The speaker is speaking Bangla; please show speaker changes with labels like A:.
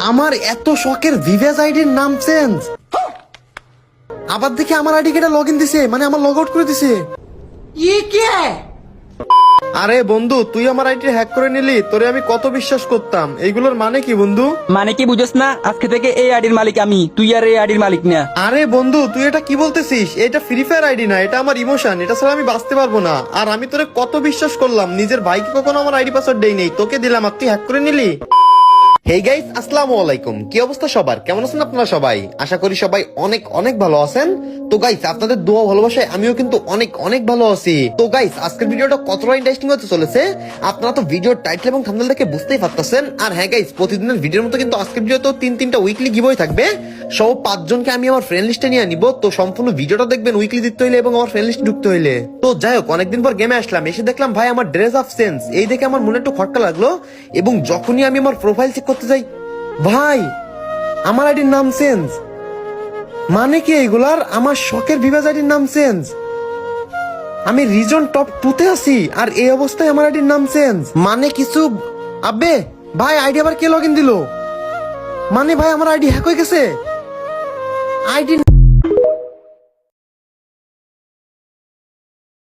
A: আমার এত শখের ভিভেজ আইডির নাম চেঞ্জ, আবার দেখি আমার আইডি কেটে লগ ইন দিছে, মানে আমার লগ আউট করে দিছে। আরে বন্ধু, তুই আমার আইডি হ্যাক করে নিলি, তোরে আমি কত বিশ্বাস করতাম। এইগুলোর মানে কি বন্ধু?
B: মানে কি বুঝছ না? আজকে থেকে এই আইডির মালিক আমি, তুই আর এই আইডির মালিক না।
A: আরে বন্ধু, তুই এটা কি বলতেছিস? এটা ফ্রি ফায়ার আইডি না, এটা আমার ইমোশন, এটা ছাড়া আমি বাঁচতে পারবো না। আর আমি তোরে কত বিশ্বাস করলাম, নিজের ভাইকে কখনো আমার আইডি পাসওয়ার্ড দেই নেই, তোকে দিলাম আর তুই হ্যাক করে নিলি। হেই গাইস, আসসালামু আলাইকুম। কি অবস্থা সবার? কেমন আছেন আপনারা সবাই? আশা করি সবাই অনেক অনেক ভালো আছেন। তো গাইস, আপনাদের দোয়া ভালোবাসায় আমিও কিন্তু অনেক অনেক ভালো আছি। তো গাইস, আজকের ভিডিওটা কতটা ইন্টারেস্টিং হতে চলেছে আপনারা তো ভিডিওর টাইটেল এবং থাম্বনেল দেখে বুঝতেই পারতেছেন। আর হ্যাঁ গাইস, প্রতিদিনের ভিডিওর মতো কিন্তু আজকের ভিডিওতেও তিনটা উইকলি গিভওয়ে থাকবে। সব 5 জনকে আমি আমার ফ্রেন্ড লিস্টে নিয়ে নিব। তো সম্পূর্ণ ভিডিওটা দেখবেন উইকলি জিততে হইলে এবং আমার ফ্রেন্ড লিস্টে ঢুকতে হইলে। তো যাই হোক, অনেকদিন পর গেমে আসলাম, এসে দেখলাম ভাই আমার ড্রেস অফ সেন্স, এই দেখে আমার মনে একটু খটকা লাগলো। এবং যখনই আমি আমার প্রোফাইল চেক করতে যাই, ভাই আমার আইডির নাম চেঞ্জ। মানে কি এইগুলার? আমার শখের ভিভেজ আইডির নাম চেঞ্জ, আমি রিজন টপ 2 তে আছি, আর এই অবস্থায় আমার আইডির নাম চেঞ্জ। মানে কিছু আবে ভাই, আইডি আবার কে লগ ইন দিল? মানে ভাই আমার আইডি হ্যাক হয়ে গেছে। আইডি